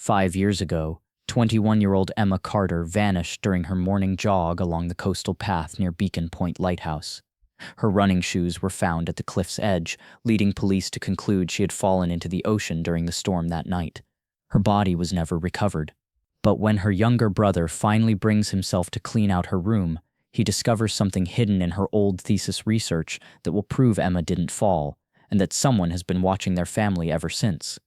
5 years ago, 21-year-old Emma Carter vanished during her morning jog along the coastal path near Beacon Point Lighthouse. Her running shoes were found at the cliff's edge, leading police to conclude she had fallen into the ocean during the storm that night. Her body was never recovered. But when her younger brother finally brings himself to clean out her room, he discovers something hidden in her old thesis research that will prove Emma didn't fall, and that someone has been watching their family ever since.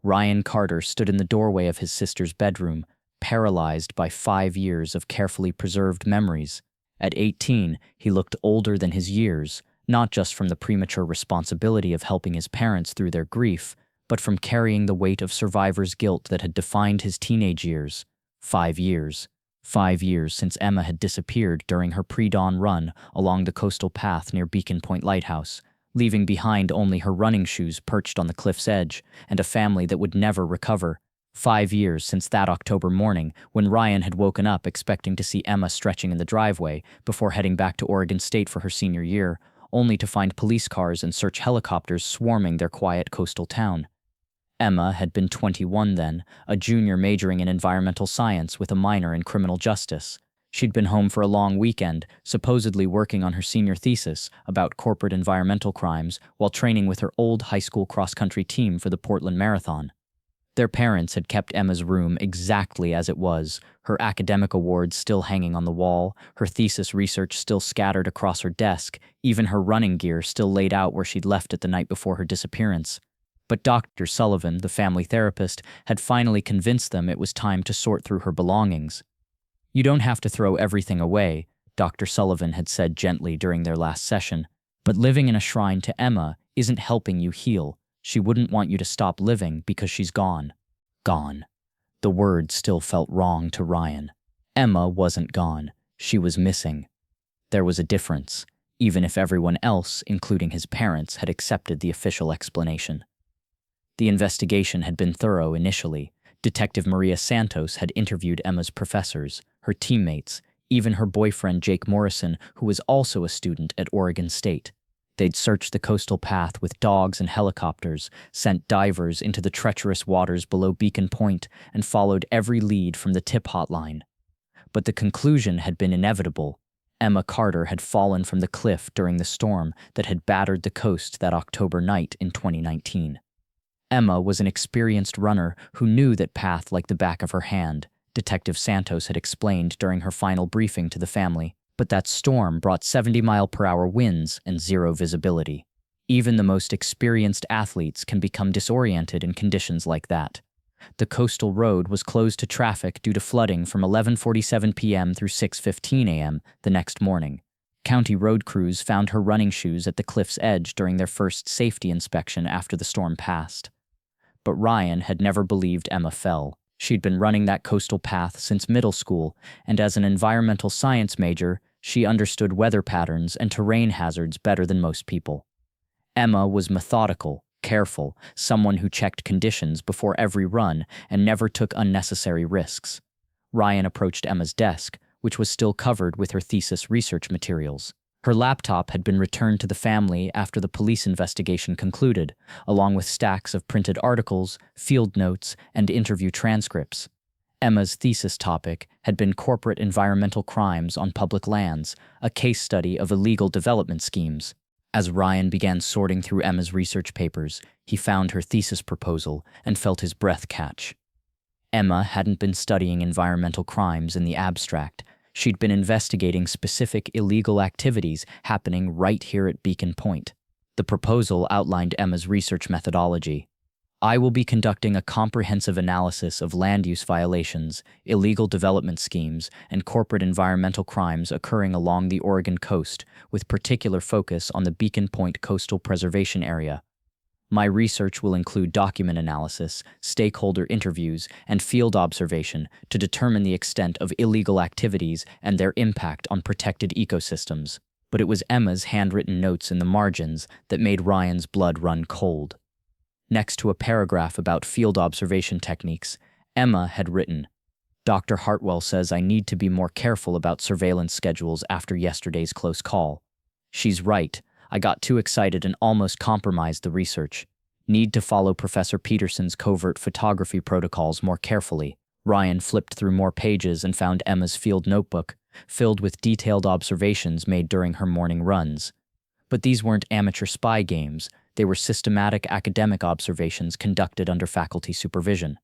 Ryan Carter stood in the doorway of his sister's bedroom, paralyzed by 5 years of carefully preserved memories. At 18, he looked older than his years, not just from the premature responsibility of helping his parents through their grief, but from carrying the weight of survivor's guilt that had defined his teenage years. 5 years. 5 years since Emma had disappeared during her pre-dawn run along the coastal path near Beacon Point Lighthouse, leaving behind only her running shoes perched on the cliff's edge and a family that would never recover. 5 years since that October morning when Ryan had woken up expecting to see Emma stretching in the driveway before heading back to Oregon State for her senior year, only to find police cars and search helicopters swarming their quiet coastal town. Emma had been 21 then, a junior majoring in environmental science with a minor in criminal justice. She'd been home for a long weekend, supposedly working on her senior thesis about corporate environmental crimes while training with her old high school cross-country team for the Portland Marathon. Their parents had kept Emma's room exactly as it was, her academic awards still hanging on the wall, her thesis research still scattered across her desk, even her running gear still laid out where she'd left it the night before her disappearance. But Dr. Sullivan, the family therapist, had finally convinced them it was time to sort through her belongings. "You don't have to throw everything away," Dr. Sullivan had said gently during their last session, "but living in a shrine to Emma isn't helping you heal. She wouldn't want you to stop living because she's gone." Gone. The word still felt wrong to Ryan. Emma wasn't gone. She was missing. There was a difference, even if everyone else, including his parents, had accepted the official explanation. The investigation had been thorough initially. Detective Maria Santos had interviewed Emma's professors, her teammates, even her boyfriend Jake Morrison, who was also a student at Oregon State. They'd searched the coastal path with dogs and helicopters, sent divers into the treacherous waters below Beacon Point, and followed every lead from the tip hotline. But the conclusion had been inevitable. Emma Carter had fallen from the cliff during the storm that had battered the coast that October night in 2019. Emma was an experienced runner who knew that path like the back of her hand, Detective Santos had explained during her final briefing to the family. But that storm brought 70-mile-per-hour winds and zero visibility. Even the most experienced athletes can become disoriented in conditions like that. The coastal road was closed to traffic due to flooding from 11:47 p.m. through 6:15 a.m. the next morning. County road crews found her running shoes at the cliff's edge during their first safety inspection after the storm passed. But Ryan had never believed Emma fell. She'd been running that coastal path since middle school, and as an environmental science major, she understood weather patterns and terrain hazards better than most people. Emma was methodical, careful, someone who checked conditions before every run and never took unnecessary risks. Ryan approached Emma's desk, which was still covered with her thesis research materials. Her laptop had been returned to the family after the police investigation concluded, along with stacks of printed articles, field notes, and interview transcripts. Emma's thesis topic had been corporate environmental crimes on public lands, a case study of illegal development schemes. As Ryan began sorting through Emma's research papers, he found her thesis proposal and felt his breath catch. Emma hadn't been studying environmental crimes in the abstract. She'd been investigating specific illegal activities happening right here at Beacon Point. The proposal outlined Emma's research methodology. "I will be conducting a comprehensive analysis of land use violations, illegal development schemes, and corporate environmental crimes occurring along the Oregon coast, with particular focus on the Beacon Point coastal preservation area. My research will include document analysis, stakeholder interviews, and field observation to determine the extent of illegal activities and their impact on protected ecosystems." But it was Emma's handwritten notes in the margins that made Ryan's blood run cold. Next to a paragraph about field observation techniques, Emma had written, "Dr. Hartwell says I need to be more careful about surveillance schedules after yesterday's close call. She's right. I got too excited and almost compromised the research. Need to follow Professor Peterson's covert photography protocols more carefully. Ryan flipped through more pages and found Emma's field notebook, filled with detailed observations made during her morning runs. But these weren't amateur spy games, they were systematic academic observations conducted under faculty supervision.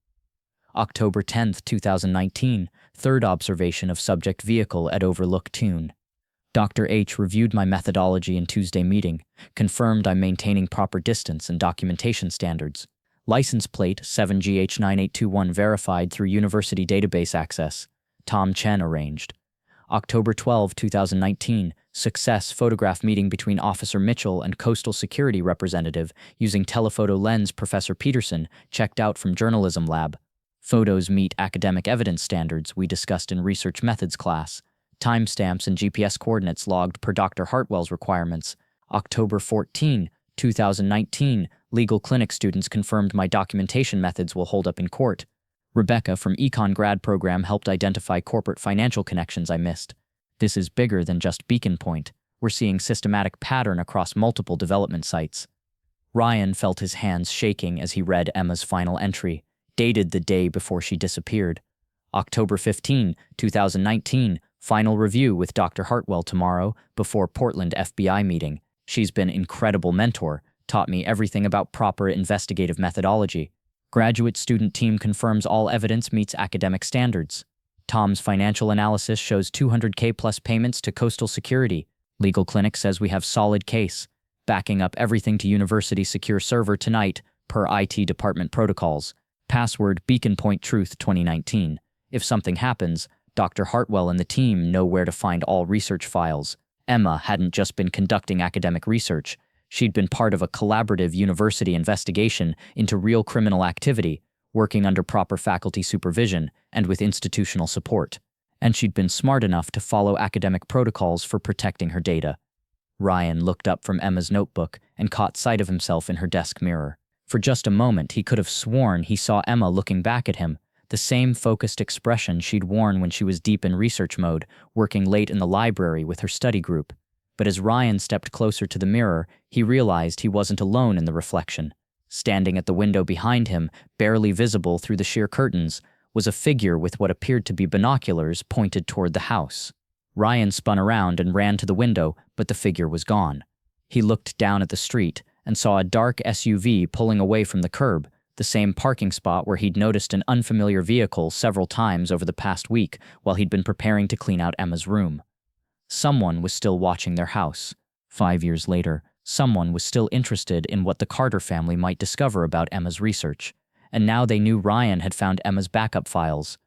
October 10, 2019, third observation of subject vehicle at Overlook Tune. Dr. H reviewed my methodology in Tuesday meeting, confirmed I'm maintaining proper distance and documentation standards. License plate 7GH9821 verified through university database access. Tom Chen arranged. October 12, 2019, success photograph meeting between Officer Mitchell and Coastal Security representative using telephoto lens Professor Peterson checked out from journalism lab. Photos meet academic evidence standards we discussed in research methods class. Timestamps and GPS coordinates logged per Dr. Hartwell's requirements. October 14, 2019, legal clinic students confirmed my documentation methods will hold up in court. Rebecca from Econ grad program helped identify corporate financial connections I missed. This is bigger than just Beacon Point. We're seeing systematic pattern across multiple development sites. Ryan felt his hands shaking as he read Emma's final entry, dated the day before she disappeared. October 15, 2019, final review with Dr. Hartwell tomorrow before Portland FBI meeting. She's been incredible mentor, taught me everything about proper investigative methodology. Graduate student team confirms all evidence meets academic standards. Tom's financial analysis shows $200K plus payments to Coastal Security. Legal clinic says we have solid case. Backing up everything to university secure server tonight, per IT department protocols. Password Beacon Point Truth 2019. If something happens, Dr. Hartwell and the team know where to find all research files. Emma hadn't just been conducting academic research. She'd been part of a collaborative university investigation into real criminal activity, working under proper faculty supervision and with institutional support. And she'd been smart enough to follow academic protocols for protecting her data. Ryan looked up from Emma's notebook and caught sight of himself in her desk mirror. For just a moment, he could have sworn he saw Emma looking back at him, the same focused expression she'd worn when she was deep in research mode, working late in the library with her study group. But as Ryan stepped closer to the mirror, he realized he wasn't alone in the reflection. Standing at the window behind him, barely visible through the sheer curtains, was a figure with what appeared to be binoculars pointed toward the house. Ryan spun around and ran to the window, but the figure was gone. He looked down at the street and saw a dark SUV pulling away from the curb, the same parking spot where he'd noticed an unfamiliar vehicle several times over the past week while he'd been preparing to clean out Emma's room. Someone was still watching their house. 5 years later, someone was still interested in what the Carter family might discover about Emma's research, and now they knew Ryan had found Emma's backup files.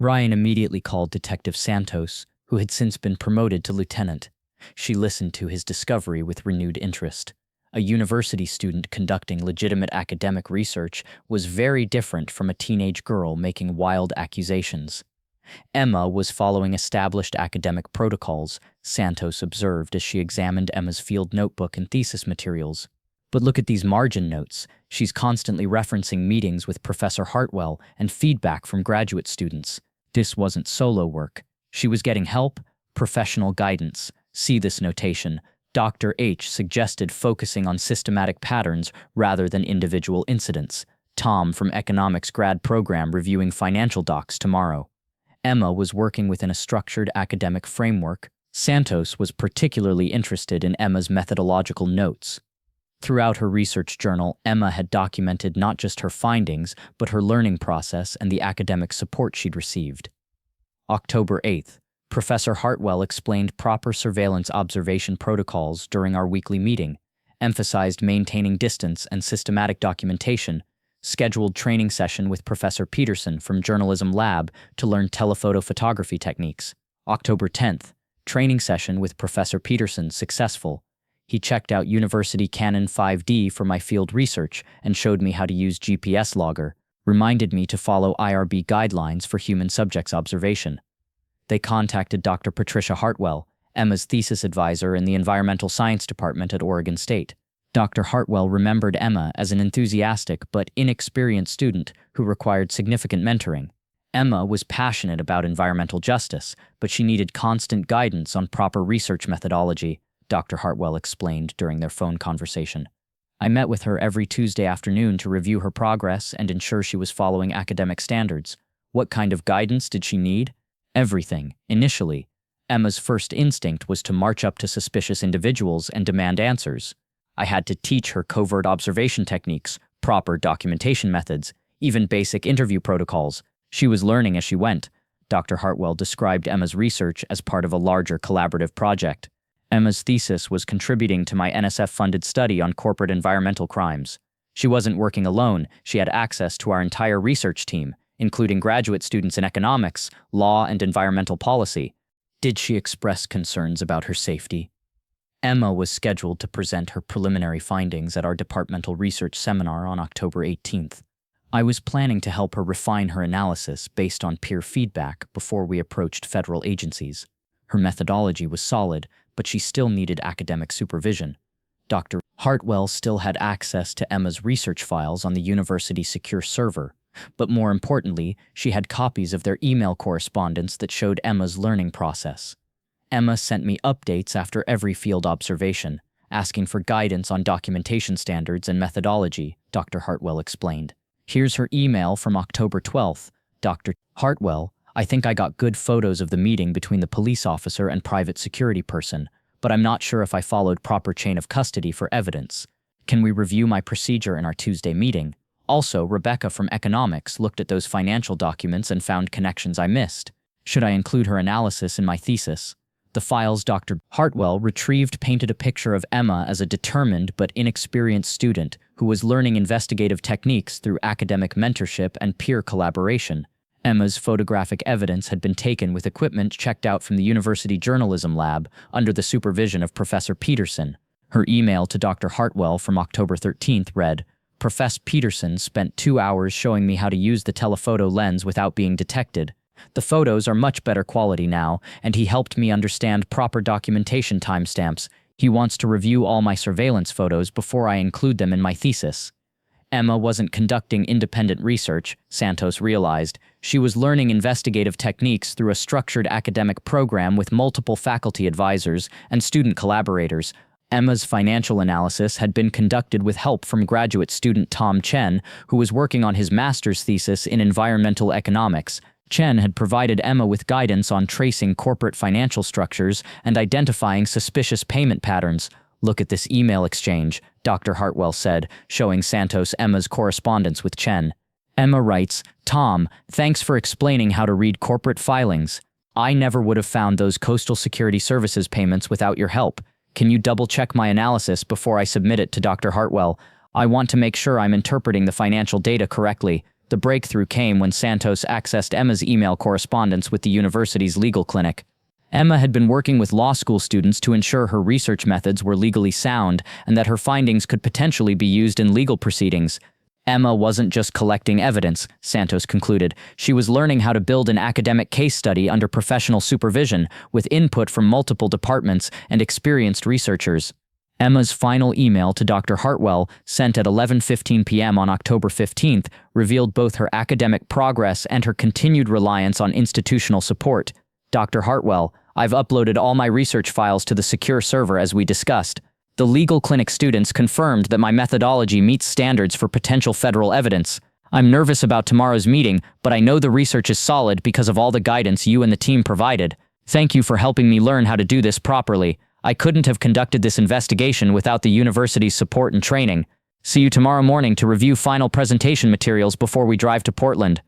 Ryan immediately called Detective Santos, who had since been promoted to lieutenant. She listened to his discovery with renewed interest. A university student conducting legitimate academic research was very different from a teenage girl making wild accusations. Emma was following established academic protocols, Santos observed as she examined Emma's field notebook and thesis materials. But look at these margin notes. She's constantly referencing meetings with Professor Hartwell and feedback from graduate students. This wasn't solo work. She was getting help, professional guidance. See this notation. Dr. H suggested focusing on systematic patterns rather than individual incidents. Tom from Economics grad program reviewing financial docs tomorrow. Emma was working within a structured academic framework. Santos was particularly interested in Emma's methodological notes. Throughout her research journal, Emma had documented not just her findings, but her learning process and the academic support she'd received. October 8th, Professor Hartwell explained proper surveillance observation protocols during our weekly meeting, emphasized maintaining distance and systematic documentation, scheduled training session with Professor Peterson from Journalism Lab to learn telephoto photography techniques. October 10th, training session with Professor Peterson successful. He checked out University Canon 5D for my field research and showed me how to use GPS logger, reminded me to follow IRB guidelines for human subjects observation. They contacted Dr. Patricia Hartwell, Emma's thesis advisor in the Environmental Science Department at Oregon State. Dr. Hartwell remembered Emma as an enthusiastic but inexperienced student who required significant mentoring. Emma was passionate about environmental justice, but she needed constant guidance on proper research methodology, Dr. Hartwell explained during their phone conversation. I met with her every Tuesday afternoon to review her progress and ensure she was following academic standards. What kind of guidance did she need? Everything. Initially, Emma's first instinct was to march up to suspicious individuals and demand answers. I had to teach her covert observation techniques, proper documentation methods, even basic interview protocols. She was learning as she went. Dr. Hartwell described Emma's research as part of a larger collaborative project. Emma's thesis was contributing to my NSF-funded study on corporate environmental crimes. She wasn't working alone. She had access to our entire research team, including graduate students in economics, law, and environmental policy. Did she express concerns about her safety? Emma was scheduled to present her preliminary findings at our departmental research seminar on October 18th. I was planning to help her refine her analysis based on peer feedback before we approached federal agencies. Her methodology was solid, but she still needed academic supervision. Dr. Hartwell still had access to Emma's research files on the university's secure server, but more importantly, she had copies of their email correspondence that showed Emma's learning process. Emma sent me updates after every field observation, asking for guidance on documentation standards and methodology, Dr. Hartwell explained. Here's her email from October 12th. Dr. Hartwell, I think I got good photos of the meeting between the police officer and private security person, but I'm not sure if I followed proper chain of custody for evidence. Can we review my procedure in our Tuesday meeting? Also, Rebecca from economics looked at those financial documents and found connections I missed. Should I include her analysis in my thesis? The files Dr. Hartwell retrieved painted a picture of Emma as a determined but inexperienced student who was learning investigative techniques through academic mentorship and peer collaboration. Emma's photographic evidence had been taken with equipment checked out from the university journalism lab under the supervision of Professor Peterson. Her email to Dr. Hartwell from October 13th read, Professor Peterson spent 2 hours showing me how to use the telephoto lens without being detected. The photos are much better quality now, and he helped me understand proper documentation timestamps. He wants to review all my surveillance photos before I include them in my thesis. Emma wasn't conducting independent research, Santos realized. She was learning investigative techniques through a structured academic program with multiple faculty advisors and student collaborators. Emma's financial analysis had been conducted with help from graduate student Tom Chen, who was working on his master's thesis in environmental economics. Chen had provided Emma with guidance on tracing corporate financial structures and identifying suspicious payment patterns. Look at this email exchange, Dr. Hartwell said, showing Santos Emma's correspondence with Chen. Emma writes, Tom, thanks for explaining how to read corporate filings. I never would have found those Coastal Security Services payments without your help. Can you double-check my analysis before I submit it to Dr. Hartwell? I want to make sure I'm interpreting the financial data correctly. The breakthrough came when Santos accessed Emma's email correspondence with the university's legal clinic. Emma had been working with law school students to ensure her research methods were legally sound and that her findings could potentially be used in legal proceedings. Emma wasn't just collecting evidence, Santos concluded. She was learning how to build an academic case study under professional supervision with input from multiple departments and experienced researchers. Emma's final email to Dr. Hartwell, sent at 11:15 p.m. on October 15th, revealed both her academic progress and her continued reliance on institutional support. Dr. Hartwell, I've uploaded all my research files to the secure server as we discussed. The legal clinic students confirmed that my methodology meets standards for potential federal evidence. I'm nervous about tomorrow's meeting, but I know the research is solid because of all the guidance you and the team provided. Thank you for helping me learn how to do this properly. I couldn't have conducted this investigation without the university's support and training. See you tomorrow morning to review final presentation materials before we drive to Portland.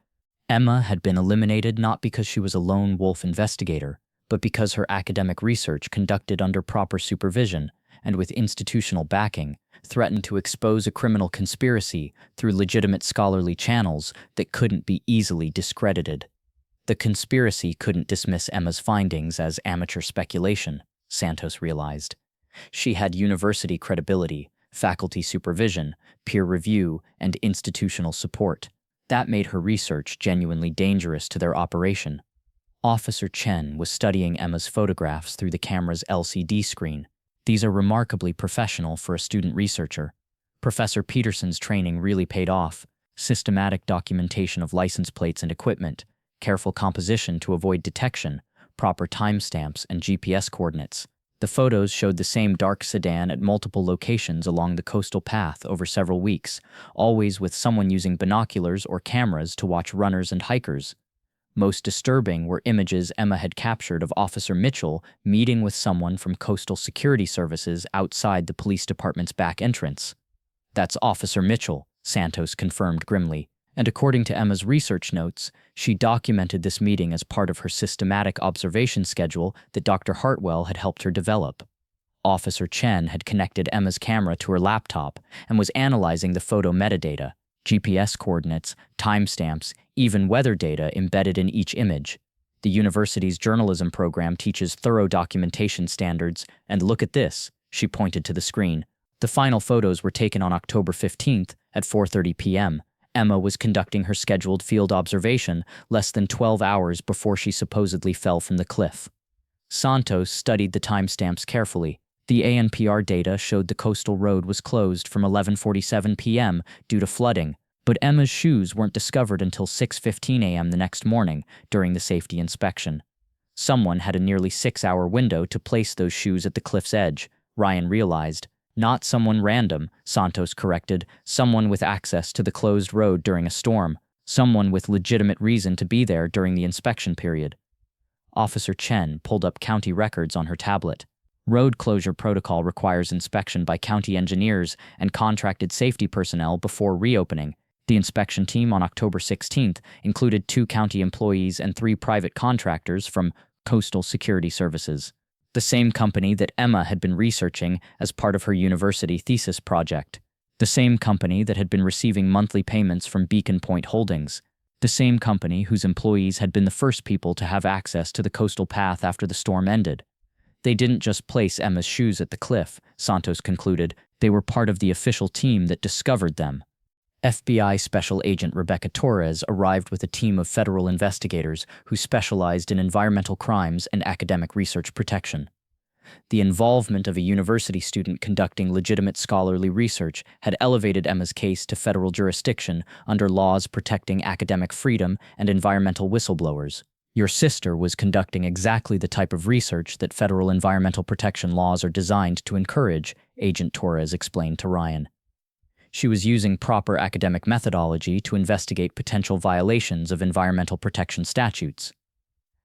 Emma had been eliminated not because she was a lone wolf investigator, but because her academic research conducted under proper supervision and with institutional backing threatened to expose a criminal conspiracy through legitimate scholarly channels that couldn't be easily discredited. The conspiracy couldn't dismiss Emma's findings as amateur speculation, Santos realized. She had university credibility, faculty supervision, peer review, and institutional support. That made her research genuinely dangerous to their operation. Officer Chen was studying Emma's photographs through the camera's LCD screen. These are remarkably professional for a student researcher. Professor Peterson's training really paid off. Systematic documentation of license plates and equipment, careful composition to avoid detection, proper timestamps and GPS coordinates. The photos showed the same dark sedan at multiple locations along the coastal path over several weeks, always with someone using binoculars or cameras to watch runners and hikers. Most disturbing were images Emma had captured of Officer Mitchell meeting with someone from Coastal Security Services outside the police department's back entrance. "That's Officer Mitchell," Santos confirmed grimly, and according to Emma's research notes, she documented this meeting as part of her systematic observation schedule that Dr. Hartwell had helped her develop. Officer Chen had connected Emma's camera to her laptop and was analyzing the photo metadata, GPS coordinates, timestamps, even weather data embedded in each image. The university's journalism program teaches thorough documentation standards, and look at this, she pointed to the screen. The final photos were taken on October 15th at 4:30 p.m. Emma was conducting her scheduled field observation less than 12 hours before she supposedly fell from the cliff. Santos studied the timestamps carefully. The ANPR data showed the coastal road was closed from 11:47 p.m. due to flooding, but Emma's shoes weren't discovered until 6:15 a.m. the next morning during the safety inspection. Someone had a nearly 6-hour window to place those shoes at the cliff's edge, Ryan realized. Not someone random, Santos corrected, someone with access to the closed road during a storm, someone with legitimate reason to be there during the inspection period. Officer Chen pulled up county records on her tablet. Road closure protocol requires inspection by county engineers and contracted safety personnel before reopening. The inspection team on October 16th included 2 county employees and 3 private contractors from Coastal Security Services, the same company that Emma had been researching as part of her university thesis project, the same company that had been receiving monthly payments from Beacon Point Holdings, the same company whose employees had been the first people to have access to the coastal path after the storm ended. They didn't just place Emma's shoes at the cliff, Santos concluded, they were part of the official team that discovered them. FBI Special Agent Rebecca Torres arrived with a team of federal investigators who specialized in environmental crimes and academic research protection. The involvement of a university student conducting legitimate scholarly research had elevated Emma's case to federal jurisdiction under laws protecting academic freedom and environmental whistleblowers. Your sister was conducting exactly the type of research that federal environmental protection laws are designed to encourage, Agent Torres explained to Ryan. She was using proper academic methodology to investigate potential violations of environmental protection statutes.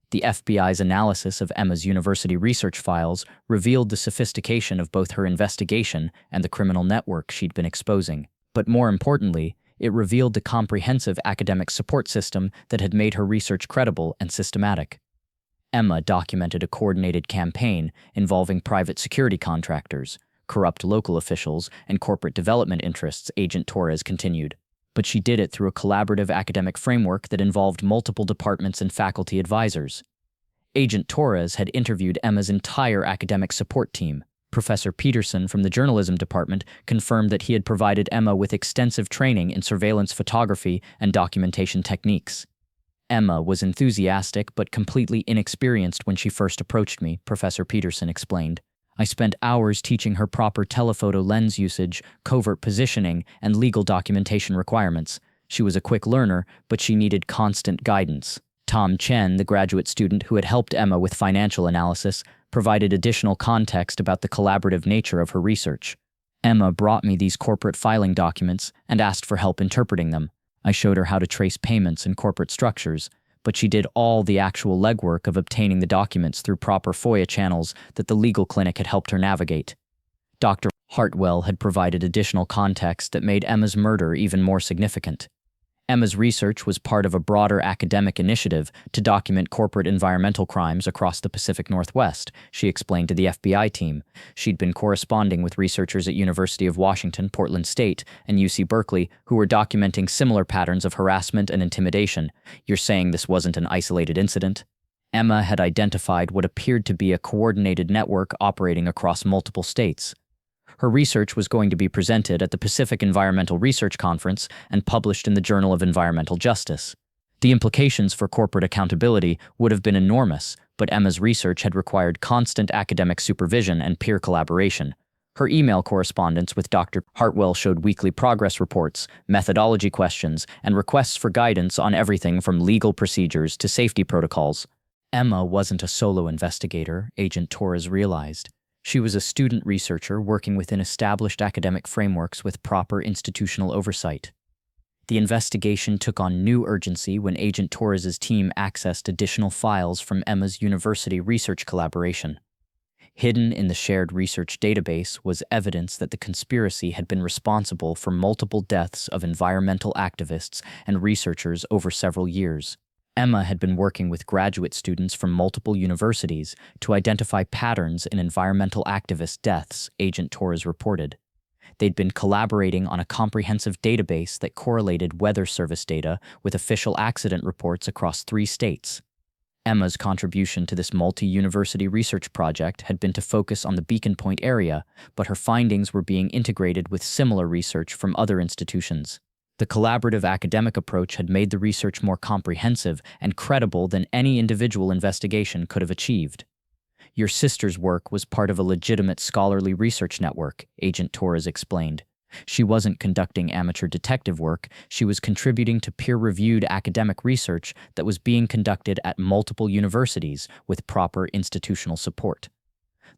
The FBI's analysis of Emma's university research files revealed the sophistication of both her investigation and the criminal network she'd been exposing. But more importantly, it revealed the comprehensive academic support system that had made her research credible and systematic. Emma documented a coordinated campaign involving private security contractors, corrupt local officials, and corporate development interests, Agent Torres continued. But she did it through a collaborative academic framework that involved multiple departments and faculty advisors. Agent Torres had interviewed Emma's entire academic support team. Professor Peterson from the journalism department confirmed that he had provided Emma with extensive training in surveillance photography and documentation techniques. Emma was enthusiastic but completely inexperienced when she first approached me, Professor Peterson explained. I spent hours teaching her proper telephoto lens usage, covert positioning, and legal documentation requirements. She was a quick learner, but she needed constant guidance. Tom Chen, the graduate student who had helped Emma with financial analysis, provided additional context about the collaborative nature of her research. Emma brought me these corporate filing documents and asked for help interpreting them. I showed her how to trace payments and corporate structures, but she did all the actual legwork of obtaining the documents through proper FOIA channels that the legal clinic had helped her navigate. Dr. Hartwell had provided additional context that made Emma's murder even more significant. Emma's research was part of a broader academic initiative to document corporate environmental crimes across the Pacific Northwest, she explained to the FBI team. She'd been corresponding with researchers at University of Washington, Portland State, and UC Berkeley who were documenting similar patterns of harassment and intimidation. You're saying this wasn't an isolated incident? Emma had identified what appeared to be a coordinated network operating across multiple states. Her research was going to be presented at the Pacific Environmental Research Conference and published in the Journal of Environmental Justice. The implications for corporate accountability would have been enormous, but Emma's research had required constant academic supervision and peer collaboration. Her email correspondence with Dr. Hartwell showed weekly progress reports, methodology questions, and requests for guidance on everything from legal procedures to safety protocols. Emma wasn't a solo investigator, Agent Torres realized. She was a student researcher working within established academic frameworks with proper institutional oversight. The investigation took on new urgency when Agent Torres's team accessed additional files from Emma's university research collaboration. Hidden in the shared research database was evidence that the conspiracy had been responsible for multiple deaths of environmental activists and researchers over several years. Emma had been working with graduate students from multiple universities to identify patterns in environmental activist deaths, Agent Torres reported. They'd been collaborating on a comprehensive database that correlated Weather Service data with official accident reports across 3 states. Emma's contribution to this multi-university research project had been to focus on the Beacon Point area, but her findings were being integrated with similar research from other institutions. The collaborative academic approach had made the research more comprehensive and credible than any individual investigation could have achieved. Your sister's work was part of a legitimate scholarly research network, Agent Torres explained. She wasn't conducting amateur detective work, she was contributing to peer-reviewed academic research that was being conducted at multiple universities with proper institutional support.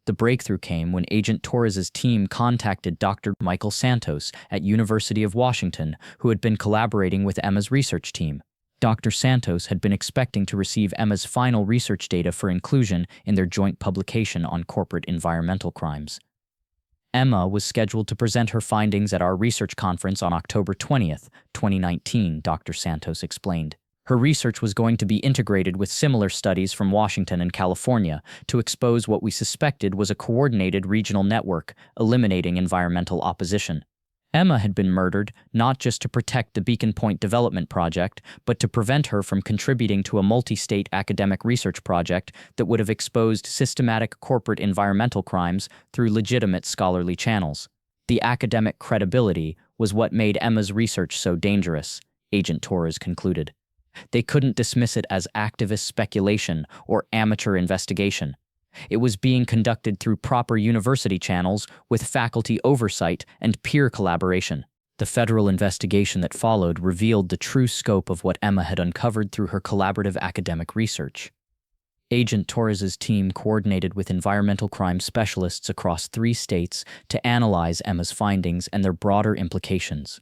The breakthrough came when Agent Torres's team contacted Dr. Michael Santos at University of Washington, who had been collaborating with Emma's research team. Dr. Santos had been expecting to receive Emma's final research data for inclusion in their joint publication on corporate environmental crimes. Emma was scheduled to present her findings at our research conference on October 20th, 2019, Dr. Santos explained. Her research was going to be integrated with similar studies from Washington and California to expose what we suspected was a coordinated regional network, eliminating environmental opposition. Emma had been murdered not just to protect the Beacon Point Development Project, but to prevent her from contributing to a multi-state academic research project that would have exposed systematic corporate environmental crimes through legitimate scholarly channels. The academic credibility was what made Emma's research so dangerous, Agent Torres concluded. They couldn't dismiss it as activist speculation or amateur investigation. It was being conducted through proper university channels with faculty oversight and peer collaboration. The federal investigation that followed revealed the true scope of what Emma had uncovered through her collaborative academic research. Agent Torres's team coordinated with environmental crime specialists across 3 states to analyze Emma's findings and their broader implications.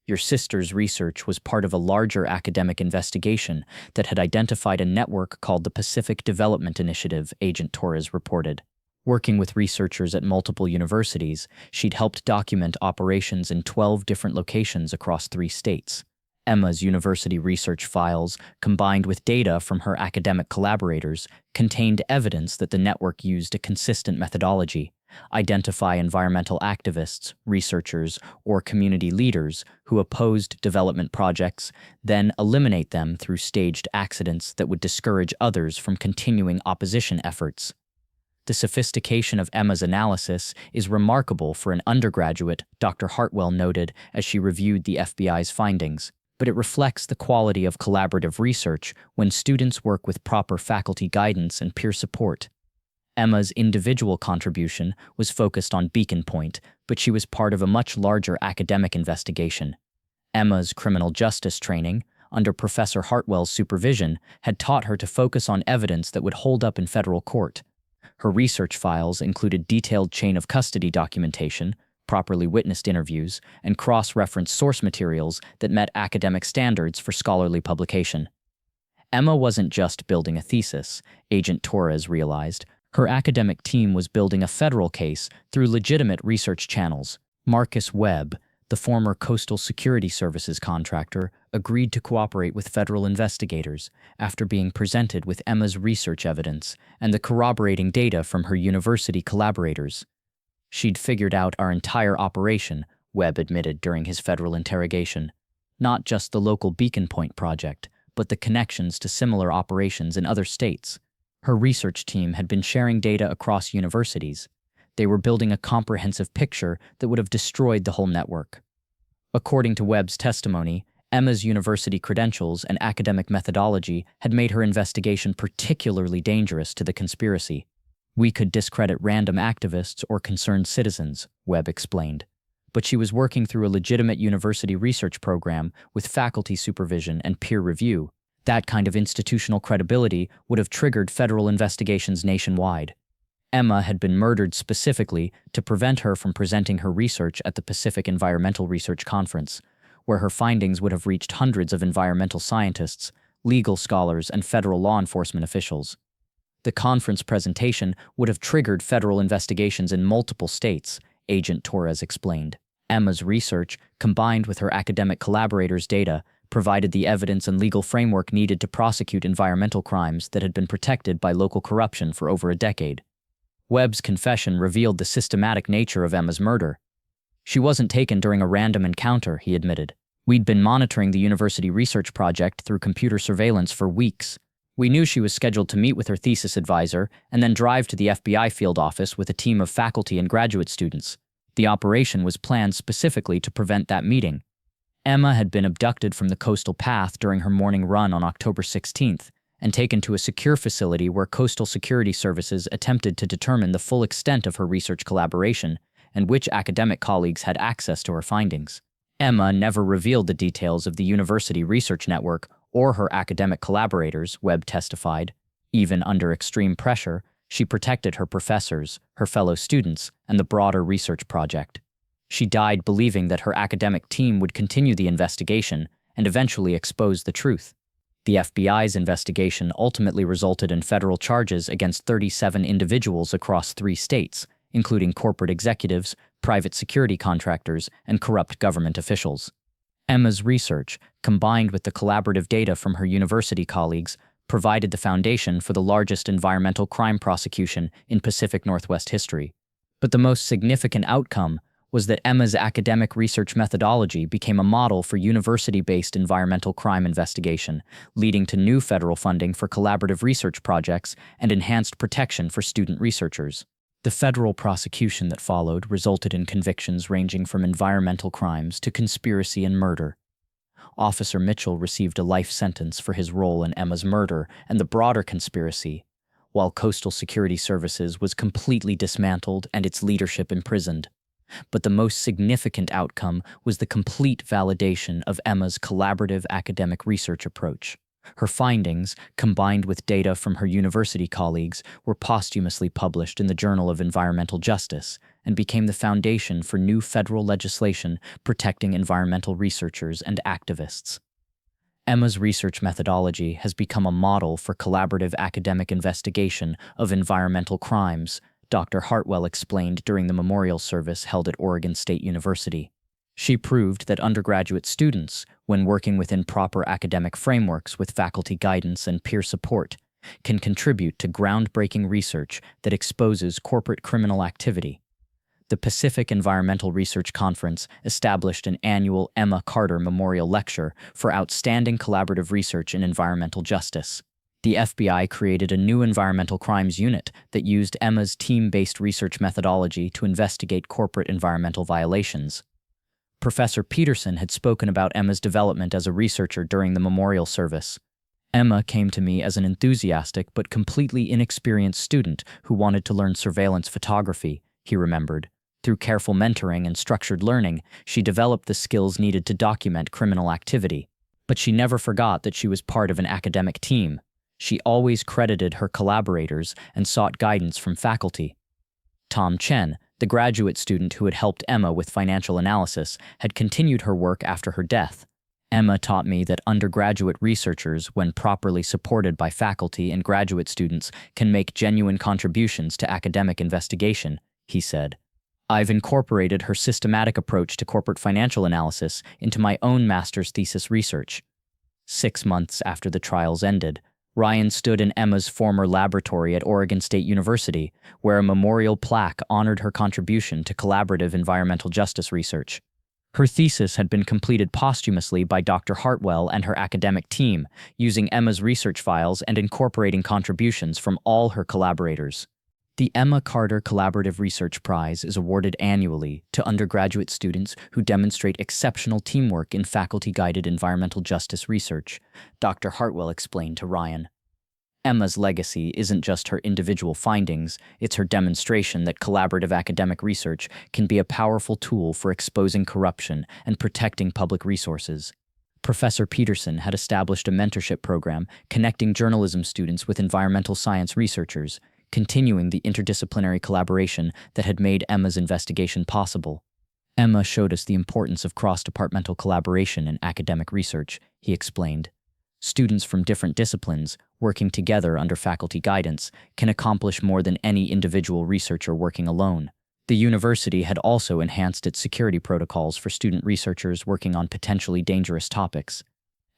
Your sister's research was part of a larger academic investigation that had identified a network called the Pacific Development Initiative, Agent Torres reported. Working with researchers at multiple universities, she'd helped document operations in 12 different locations across 3 states. Emma's university research files, combined with data from her academic collaborators, contained evidence that the network used a consistent methodology: identify environmental activists, researchers, or community leaders who opposed development projects, then eliminate them through staged accidents that would discourage others from continuing opposition efforts. The sophistication of Emma's analysis is remarkable for an undergraduate, Dr. Hartwell noted as she reviewed the FBI's findings, but it reflects the quality of collaborative research when students work with proper faculty guidance and peer support. Emma's individual contribution was focused on Beacon Point, but she was part of a much larger academic investigation. Emma's criminal justice training, under Professor Hartwell's supervision, had taught her to focus on evidence that would hold up in federal court. Her research files included detailed chain of custody documentation, properly witnessed interviews, and cross-reference source materials that met academic standards for scholarly publication. Emma wasn't just building a thesis, Agent Torres realized. Her academic team was building a federal case through legitimate research channels. Marcus Webb, the former Coastal Security Services contractor, agreed to cooperate with federal investigators after being presented with Emma's research evidence and the corroborating data from her university collaborators. She'd figured out our entire operation, Webb admitted during his federal interrogation. Not just the local Beacon Point project, but the connections to similar operations in other states. Her research team had been sharing data across universities. They were building a comprehensive picture that would have destroyed the whole network. According to Webb's testimony, Emma's university credentials and academic methodology had made her investigation particularly dangerous to the conspiracy. We could discredit random activists or concerned citizens, Webb explained. But she was working through a legitimate university research program with faculty supervision and peer review. That kind of institutional credibility would have triggered federal investigations nationwide. Emma had been murdered specifically to prevent her from presenting her research at the Pacific Environmental Research Conference, where her findings would have reached hundreds of environmental scientists, legal scholars, and federal law enforcement officials. The conference presentation would have triggered federal investigations in multiple states, Agent Torres explained. Emma's research, combined with her academic collaborators' data, provided the evidence and legal framework needed to prosecute environmental crimes that had been protected by local corruption for over a decade. Webb's confession revealed the systematic nature of Emma's murder. She wasn't taken during a random encounter, he admitted. We'd been monitoring the university research project through computer surveillance for weeks. We knew she was scheduled to meet with her thesis advisor and then drive to the FBI field office with a team of faculty and graduate students. The operation was planned specifically to prevent that meeting. Emma had been abducted from the coastal path during her morning run on October 16th and taken to a secure facility where Coastal Security Services attempted to determine the full extent of her research collaboration and which academic colleagues had access to her findings. Emma never revealed the details of the university research network or her academic collaborators, Webb testified. Even under extreme pressure, she protected her professors, her fellow students, and the broader research project. She died believing that her academic team would continue the investigation and eventually expose the truth. The FBI's investigation ultimately resulted in federal charges against 37 individuals across 3 states, including corporate executives, private security contractors, and corrupt government officials. Emma's research, combined with the collaborative data from her university colleagues, provided the foundation for the largest environmental crime prosecution in Pacific Northwest history. But the most significant outcome was that Emma's academic research methodology became a model for university-based environmental crime investigation, leading to new federal funding for collaborative research projects and enhanced protection for student researchers. The federal prosecution that followed resulted in convictions ranging from environmental crimes to conspiracy and murder. Officer Mitchell received a life sentence for his role in Emma's murder and the broader conspiracy, while Coastal Security Services was completely dismantled and its leadership imprisoned. But the most significant outcome was the complete validation of Emma's collaborative academic research approach. Her findings, combined with data from her university colleagues, were posthumously published in the Journal of Environmental Justice and became the foundation for new federal legislation protecting environmental researchers and activists. Emma's research methodology has become a model for collaborative academic investigation of environmental crimes, Dr. Hartwell explained during the memorial service held at Oregon State University. She proved that undergraduate students, when working within proper academic frameworks with faculty guidance and peer support, can contribute to groundbreaking research that exposes corporate criminal activity. The Pacific Environmental Research Conference established an annual Emma Carter Memorial Lecture for outstanding collaborative research in environmental justice. The FBI created a new environmental crimes unit that used Emma's team-based research methodology to investigate corporate environmental violations. Professor Peterson had spoken about Emma's development as a researcher during the memorial service. Emma came to me as an enthusiastic but completely inexperienced student who wanted to learn surveillance photography, he remembered. Through careful mentoring and structured learning, she developed the skills needed to document criminal activity. But she never forgot that she was part of an academic team. She always credited her collaborators and sought guidance from faculty. Tom Chen, the graduate student who had helped Emma with financial analysis, had continued her work after her death. Emma taught me that undergraduate researchers, when properly supported by faculty and graduate students, can make genuine contributions to academic investigation, he said. I've incorporated her systematic approach to corporate financial analysis into my own master's thesis research. 6 months after the trials ended, Ryan stood in Emma's former laboratory at Oregon State University, where a memorial plaque honored her contribution to collaborative environmental justice research. Her thesis had been completed posthumously by Dr. Hartwell and her academic team, using Emma's research files and incorporating contributions from all her collaborators. The Emma Carter Collaborative Research Prize is awarded annually to undergraduate students who demonstrate exceptional teamwork in faculty-guided environmental justice research, Dr. Hartwell explained to Ryan. Emma's legacy isn't just her individual findings, it's her demonstration that collaborative academic research can be a powerful tool for exposing corruption and protecting public resources. Professor Peterson had established a mentorship program connecting journalism students with environmental science researchers, continuing the interdisciplinary collaboration that had made Emma's investigation possible. Emma showed us the importance of cross-departmental collaboration in academic research, he explained. Students from different disciplines, working together under faculty guidance, can accomplish more than any individual researcher working alone. The university had also enhanced its security protocols for student researchers working on potentially dangerous topics.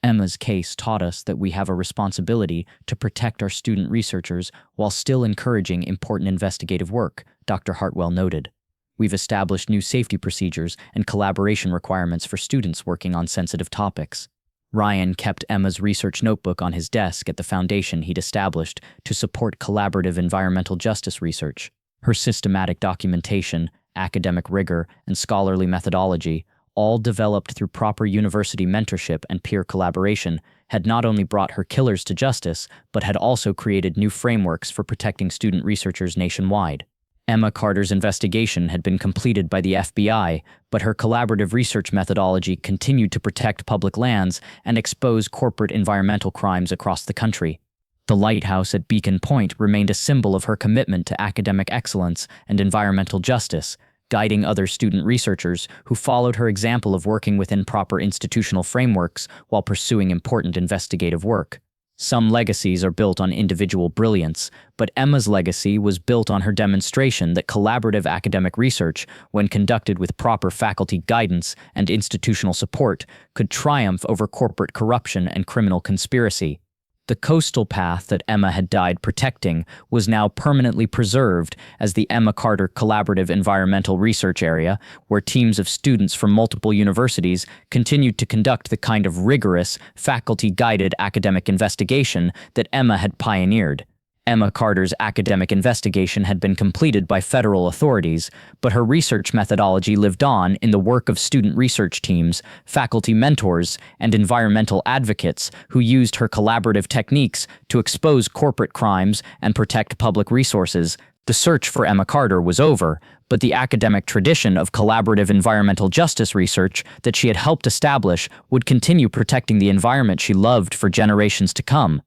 Emma's case taught us that we have a responsibility to protect our student researchers while still encouraging important investigative work, Dr. Hartwell noted. We've established new safety procedures and collaboration requirements for students working on sensitive topics. Ryan kept Emma's research notebook on his desk at the foundation he'd established to support collaborative environmental justice research. Her systematic documentation, academic rigor, and scholarly methodology, all developed through proper university mentorship and peer collaboration, had not only brought her killers to justice, but had also created new frameworks for protecting student researchers nationwide. Emma Carter's investigation had been completed by the FBI, but her collaborative research methodology continued to protect public lands and expose corporate environmental crimes across the country. The lighthouse at Beacon Point remained a symbol of her commitment to academic excellence and environmental justice, guiding other student researchers who followed her example of working within proper institutional frameworks while pursuing important investigative work. Some legacies are built on individual brilliance, but Emma's legacy was built on her demonstration that collaborative academic research, when conducted with proper faculty guidance and institutional support, could triumph over corporate corruption and criminal conspiracy. The coastal path that Emma had died protecting was now permanently preserved as the Emma Carter Collaborative Environmental Research Area, where teams of students from multiple universities continued to conduct the kind of rigorous, faculty-guided academic investigation that Emma had pioneered. Emma Carter's academic investigation had been completed by federal authorities, but her research methodology lived on in the work of student research teams, faculty mentors, and environmental advocates who used her collaborative techniques to expose corporate crimes and protect public resources. The search for Emma Carter was over, but the academic tradition of collaborative environmental justice research that she had helped establish would continue protecting the environment she loved for generations to come.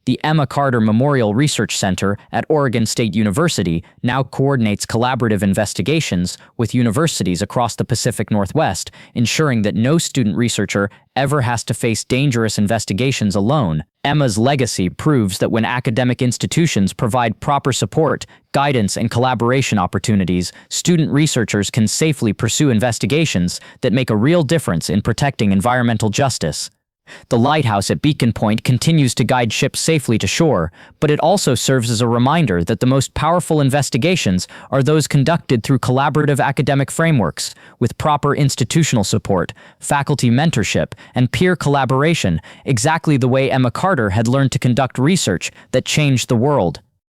The Emma Carter Memorial Research Center at Oregon State University now coordinates collaborative investigations with universities across the Pacific Northwest, ensuring that no student researcher ever has to face dangerous investigations alone. Emma's legacy proves that when academic institutions provide proper support, guidance, and collaboration opportunities, student researchers can safely pursue investigations that make a real difference in protecting environmental justice. The lighthouse at Beacon Point continues to guide ships safely to shore, but it also serves as a reminder that the most powerful investigations are those conducted through collaborative academic frameworks, with proper institutional support, faculty mentorship, and peer collaboration, exactly the way Emma Carter had learned to conduct research that changed the world.